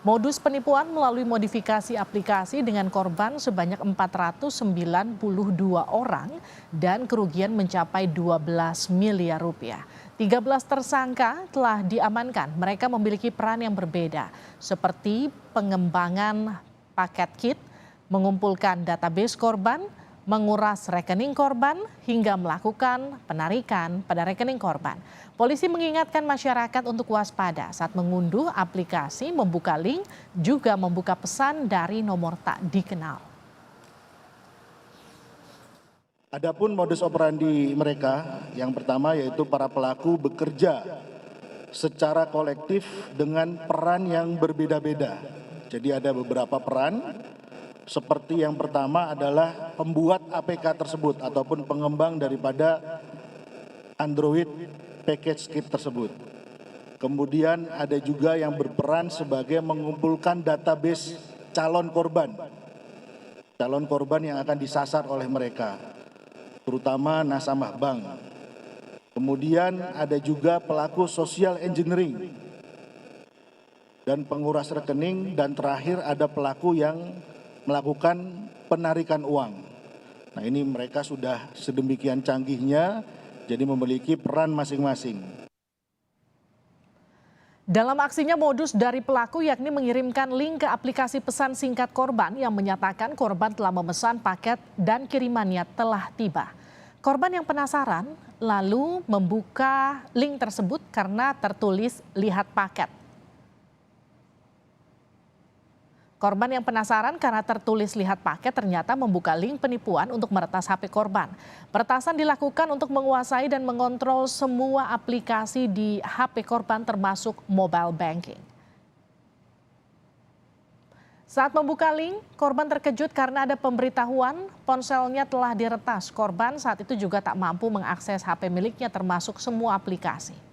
Modus penipuan melalui modifikasi aplikasi dengan korban sebanyak 492 orang dan kerugian mencapai 12 miliar rupiah. 13 tersangka telah diamankan. Mereka memiliki peran yang berbeda seperti pengembangan paket kit, mengumpulkan database korban, menguras rekening korban, hingga melakukan penarikan pada rekening korban. Polisi mengingatkan masyarakat untuk waspada saat mengunduh aplikasi, membuka link, juga membuka pesan dari nomor tak dikenal. Adapun modus operandi mereka, yang pertama yaitu para pelaku bekerja secara kolektif dengan peran yang berbeda-beda. Jadi ada beberapa peran. Seperti yang pertama adalah pembuat APK tersebut ataupun pengembang daripada Android package kit tersebut. Kemudian ada juga yang berperan sebagai mengumpulkan database calon korban yang akan disasar oleh mereka, terutama nasabah bank. Kemudian ada juga pelaku social engineering dan penguras rekening, dan terakhir ada pelaku yang melakukan penarikan uang. Nah, ini mereka sudah sedemikian canggihnya, jadi memiliki peran masing-masing. Dalam aksinya, modus dari pelaku yakni mengirimkan link ke aplikasi pesan singkat korban yang menyatakan korban telah memesan paket dan kirimannya telah tiba. Korban yang penasaran lalu membuka link tersebut karena tertulis lihat paket. Korban yang penasaran karena tertulis lihat paket ternyata membuka link penipuan untuk meretas HP korban. Peretasan dilakukan untuk menguasai dan mengontrol semua aplikasi di HP korban termasuk mobile banking. Saat membuka link, korban terkejut karena ada pemberitahuan ponselnya telah diretas. Korban saat itu juga tak mampu mengakses HP miliknya termasuk semua aplikasi.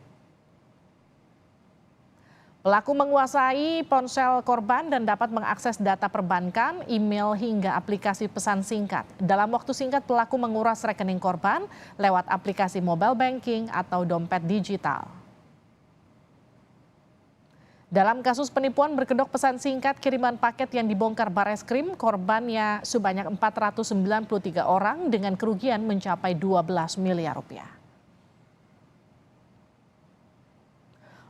Pelaku menguasai ponsel korban dan dapat mengakses data perbankan, email, hingga aplikasi pesan singkat. Dalam waktu singkat, pelaku menguras rekening korban lewat aplikasi mobile banking atau dompet digital. Dalam kasus penipuan berkedok pesan singkat kiriman paket yang dibongkar Bareskrim, korbannya sebanyak 493 orang dengan kerugian mencapai 12 miliar rupiah.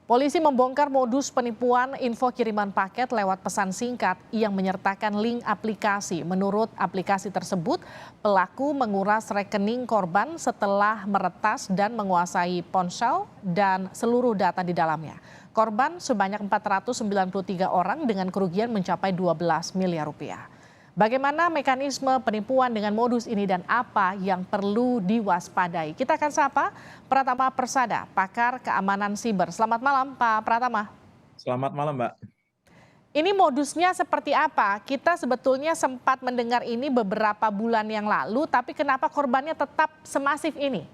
Polisi membongkar modus penipuan info kiriman paket lewat pesan singkat yang menyertakan link aplikasi. Menurut aplikasi tersebut, pelaku menguras rekening korban setelah meretas dan menguasai ponsel dan seluruh data di dalamnya. Korban sebanyak 493 orang dengan kerugian mencapai 12 miliar rupiah. Bagaimana mekanisme penipuan dengan modus ini dan apa yang perlu diwaspadai? Kita akan sapa Pratama Persada, pakar keamanan siber. Selamat malam, Pak Pratama. Selamat malam, Mbak. Ini modusnya seperti apa? Kita sebetulnya sempat mendengar ini beberapa bulan yang lalu, tapi kenapa korbannya tetap semasif ini?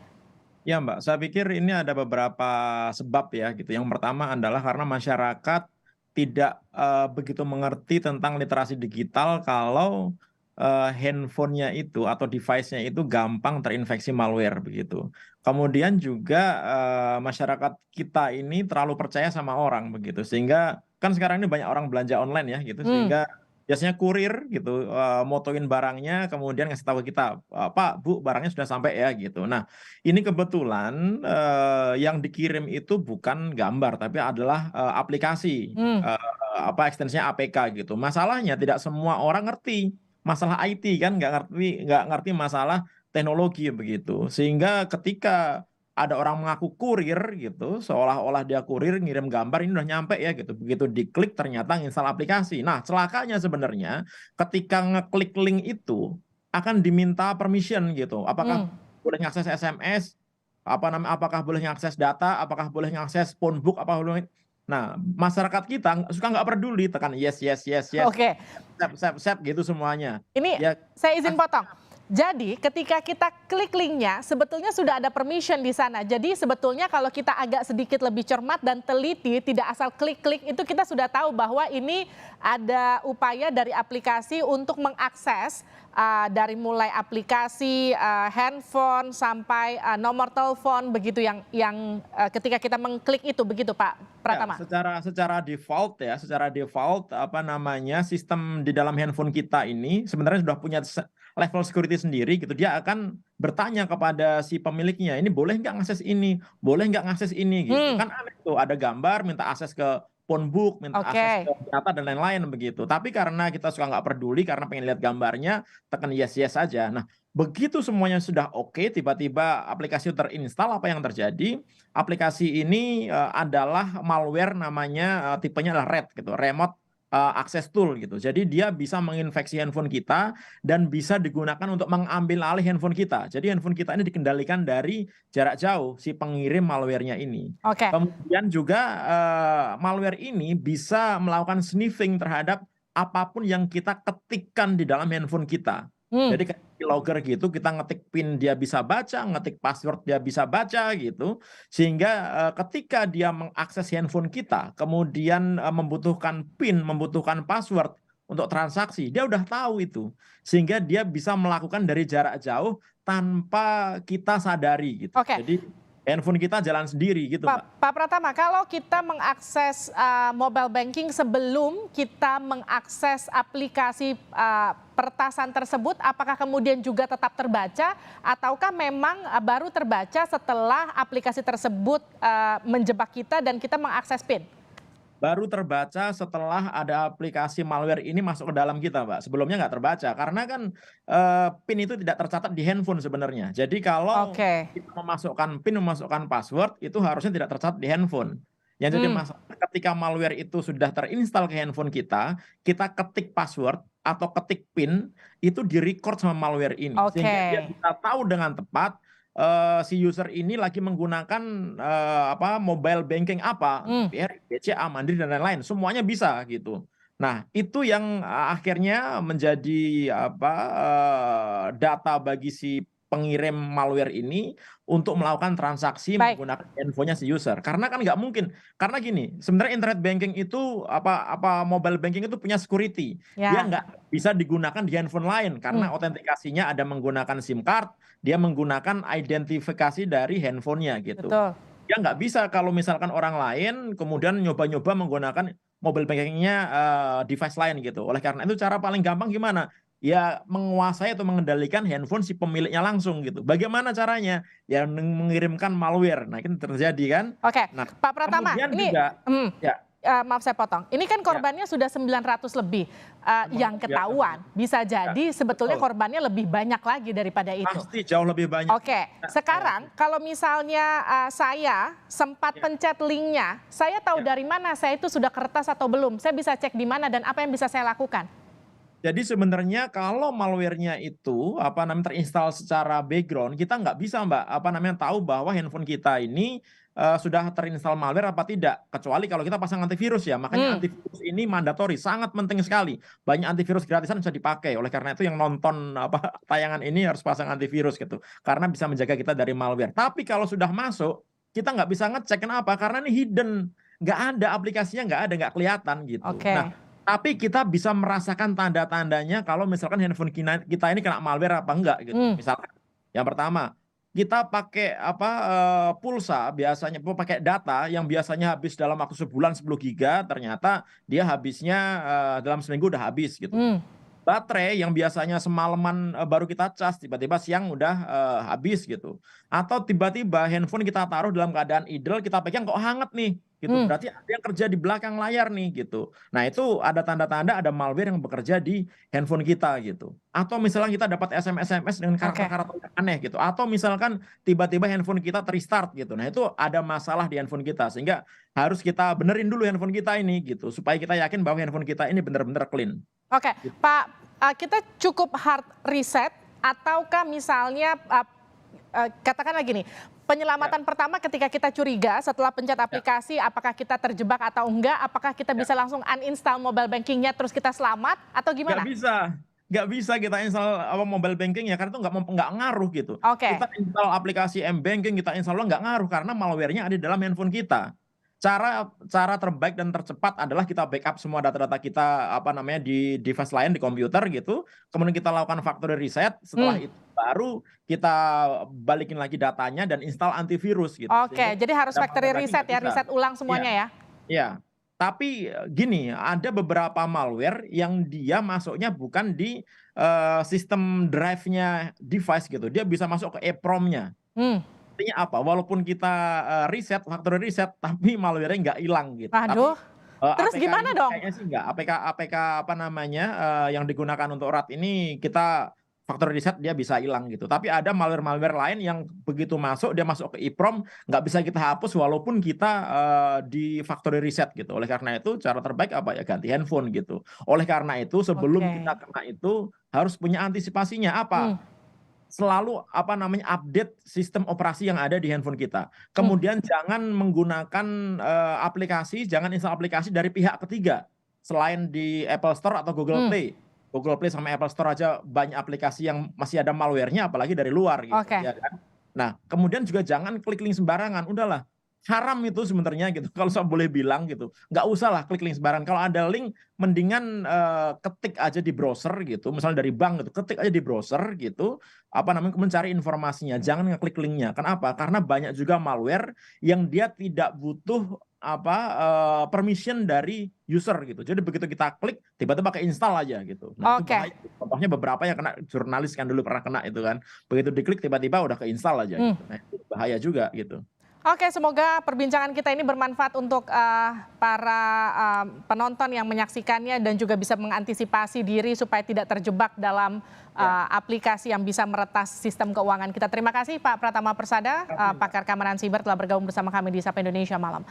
Ya, Mbak, saya pikir ini ada beberapa sebab ya gitu. Yang pertama adalah karena masyarakat tidak begitu mengerti tentang literasi digital kalau handphonenya itu atau device-nya itu gampang terinfeksi malware begitu. Kemudian juga masyarakat kita ini terlalu percaya sama orang begitu, sehingga kan sekarang ini banyak orang belanja online ya gitu, sehingga biasanya kurir gitu motoin barangnya kemudian ngasih tahu kita, Pak, Bu, barangnya sudah sampai ya gitu. Nah, ini kebetulan yang dikirim itu bukan gambar tapi adalah aplikasi, ekstensinya APK gitu. Masalahnya tidak semua orang ngerti masalah IT kan, nggak ngerti masalah teknologi begitu. Sehingga ketika ada orang mengaku kurir gitu, seolah-olah dia kurir ngirim gambar, ini udah nyampe ya gitu. Begitu diklik ternyata install aplikasi. Nah, celakanya sebenarnya ketika ngeklik link itu akan diminta permission gitu. Apakah boleh ngakses SMS, apakah boleh ngakses data, apakah boleh ngakses phone book, apa boleh. Nah, masyarakat kita suka nggak peduli, tekan yes, yes, yes, yes, Oke. sep gitu semuanya. Ini Ya, saya izin potong. Jadi ketika kita klik linknya sebetulnya sudah ada permission di sana. Jadi sebetulnya kalau kita agak sedikit lebih cermat dan teliti, tidak asal klik-klik, itu kita sudah tahu bahwa ini ada upaya dari aplikasi untuk mengakses dari mulai aplikasi handphone sampai nomor telepon begitu yang ketika kita mengklik itu begitu, Pak Pratama? Secara default apa namanya sistem di dalam handphone kita ini sebenarnya sudah punya level security sendiri gitu. Dia akan bertanya kepada si pemiliknya, ini boleh nggak ngakses ini, boleh nggak ngakses ini gitu. Kan aneh tuh, ada gambar minta akses ke phone book, minta akses ke data dan lain-lain begitu. Tapi karena kita suka nggak peduli karena pengen lihat gambarnya, tekan yes yes saja. Nah, begitu semuanya sudah oke, tiba-tiba aplikasi terinstall, apa yang terjadi? Aplikasi ini adalah malware, namanya tipenya adalah RAT gitu, Remote Access Tool gitu. Jadi dia bisa menginfeksi handphone kita dan bisa digunakan untuk mengambil alih handphone kita. Jadi handphone kita ini dikendalikan dari jarak jauh si pengirim malwarenya ini. Kemudian juga malware ini bisa melakukan sniffing terhadap apapun yang kita ketikkan di dalam handphone kita. Jadi kayak keylogger gitu, kita ngetik PIN dia bisa baca, ngetik password dia bisa baca gitu. Sehingga ketika dia mengakses handphone kita, kemudian membutuhkan PIN, membutuhkan password untuk transaksi, dia udah tahu itu. Sehingga dia bisa melakukan dari jarak jauh tanpa kita sadari gitu. Jadi handphone kita jalan sendiri gitu, Mbak. Pak Pratama, kalau kita mengakses mobile banking sebelum kita mengakses aplikasi pertasan tersebut, apakah kemudian juga tetap terbaca ataukah memang baru terbaca setelah aplikasi tersebut menjebak kita dan kita mengakses PIN? Baru terbaca setelah ada aplikasi malware ini masuk ke dalam kita, Mbak. Sebelumnya nggak terbaca, karena kan PIN itu tidak tercatat di handphone sebenarnya. Jadi kalau kita memasukkan PIN, memasukkan password, itu harusnya tidak tercatat di handphone. Yang jadi masalah ketika malware itu sudah terinstall ke handphone kita ketik password atau ketik PIN, itu direcord sama malware ini. Sehingga dia bisa tahu dengan tepat si user ini lagi menggunakan mobile banking apa, BRI, BCA, Mandiri dan lain-lain, semuanya bisa gitu. Nah, itu yang akhirnya menjadi data bagi si pengirim malware ini untuk melakukan transaksi menggunakan handphonenya si user. Karena kan nggak mungkin, karena gini, sebenarnya internet banking itu mobile banking itu punya security. Dia nggak bisa digunakan di handphone lain karena autentikasinya ada menggunakan SIM card, dia menggunakan identifikasi dari handphonenya gitu. Dia nggak bisa kalau misalkan orang lain kemudian nyoba-nyoba menggunakan mobile bankingnya device lain gitu. Oleh karena itu cara paling gampang gimana? Ya menguasai atau mengendalikan handphone si pemiliknya langsung gitu. Bagaimana caranya? Ya mengirimkan malware. Nah, itu terjadi kan? Nah, Pak Pratama, ini juga, maaf saya potong. Ini kan korbannya sudah 900 lebih yang ketahuan. Bisa jadi sebetulnya korbannya lebih banyak lagi daripada itu. Pasti jauh lebih banyak. Sekarang kalau misalnya saya sempat pencet linknya, saya tahu dari mana saya itu sudah kertas atau belum. Saya bisa cek di mana dan apa yang bisa saya lakukan. Jadi sebenarnya kalau malwarenya itu terinstall secara background, kita nggak bisa, Mbak, tahu bahwa handphone kita ini sudah terinstall malware apa tidak, kecuali kalau kita pasang antivirus ya. Makanya antivirus ini mandatori, sangat penting sekali. Banyak antivirus gratisan bisa dipakai. Oleh karena itu yang nonton tayangan ini harus pasang antivirus gitu, karena bisa menjaga kita dari malware. Tapi kalau sudah masuk, kita nggak bisa ngecek. Kenapa? Karena ini hidden, nggak ada aplikasinya, nggak kelihatan gitu. Nah, tapi kita bisa merasakan tanda-tandanya kalau misalkan handphone kita ini kena malware apa enggak gitu. Misalkan yang pertama, kita pakai pulsa, biasanya pakai data yang biasanya habis dalam waktu sebulan 10 giga, ternyata dia habisnya dalam seminggu udah habis gitu. Baterai yang biasanya semalaman baru kita cas, tiba-tiba siang udah habis gitu. Atau tiba-tiba handphone kita taruh dalam keadaan idle, kita pegang kok hangat nih gitu. Berarti ada yang kerja di belakang layar nih gitu. Nah, itu ada tanda-tanda ada malware yang bekerja di handphone kita gitu. Atau misalnya kita dapat SMS dengan karakter-karakter aneh gitu. Atau misalkan tiba-tiba handphone kita terstart gitu. Nah, itu ada masalah di handphone kita, sehingga harus kita benerin dulu handphone kita ini gitu, supaya kita yakin bahwa handphone kita ini benar-benar clean. Pak, kita cukup hard reset ataukah misalnya katakanlah gini, penyelamatan pertama ketika kita curiga setelah pencet aplikasi, apakah kita terjebak atau enggak, apakah kita bisa langsung uninstall mobile bankingnya terus kita selamat atau gimana? Nggak bisa kita install mobile banking ya, karena itu nggak ngaruh gitu. Kita install aplikasi M-Banking, kita install nggak ngaruh karena malwarenya ada di dalam handphone kita. Cara terbaik dan tercepat adalah kita backup semua data-data kita di device lain di komputer gitu. Kemudian kita lakukan factory reset. Setelah itu baru kita balikin lagi datanya dan install antivirus gitu. Jadi harus factory reset ya, reset ulang semuanya ya. Ya, tapi gini, ada beberapa malware yang dia masuknya bukan di sistem drive-nya device gitu. Dia bisa masuk ke EEPROM-nya. Hmm. Artinya apa? Walaupun kita reset, factory reset, tapi malware-nya nggak hilang gitu. Tapi Waduh, terus APK gimana ini dong? kayaknya sih nggak. APK apa namanya yang digunakan untuk RAT ini kita factory reset dia bisa hilang gitu. Tapi ada malware-malware lain yang begitu masuk dia masuk ke EEPROM nggak bisa kita hapus walaupun kita di factory reset gitu. Oleh karena itu cara terbaik apa ya ganti handphone gitu. Oleh karena itu sebelum Oke. kita kena itu harus punya antisipasinya Hmm. apa? Selalu apa namanya update sistem operasi yang ada di handphone kita. Hmm. Kemudian jangan menggunakan aplikasi, jangan install aplikasi dari pihak ketiga selain di Apple Store atau Google Hmm. Play. Google Play sama Apple Store aja banyak aplikasi yang masih ada malware-nya apalagi dari luar gitu, Oke. ya kan. Nah, kemudian juga jangan klik link sembarangan. Udahlah, haram itu sebenarnya gitu. Kalau saya boleh bilang gitu, nggak usah lah klik link sembarangan. Kalau ada link, mendingan ketik aja di browser gitu. Misalnya dari bank gitu, ketik aja di browser gitu. Apa namanya mencari informasinya. Jangan ngeklik linknya. Kenapa? Karena banyak juga malware yang dia tidak butuh apa permission dari user gitu. Jadi begitu kita klik tiba-tiba keinstall aja gitu. Nah, itu Oke. bahaya. Contohnya beberapa yang kena jurnalis kan dulu pernah kena itu kan. Begitu diklik tiba-tiba udah keinstall aja Hmm. gitu. Nah, itu bahaya juga gitu. Oke, semoga perbincangan kita ini bermanfaat untuk para penonton yang menyaksikannya dan juga bisa mengantisipasi diri supaya tidak terjebak dalam aplikasi yang bisa meretas sistem keuangan kita. Terima kasih Pak Pratama Persada, pakar keamanan siber telah bergabung bersama kami di Sapa Indonesia Malam.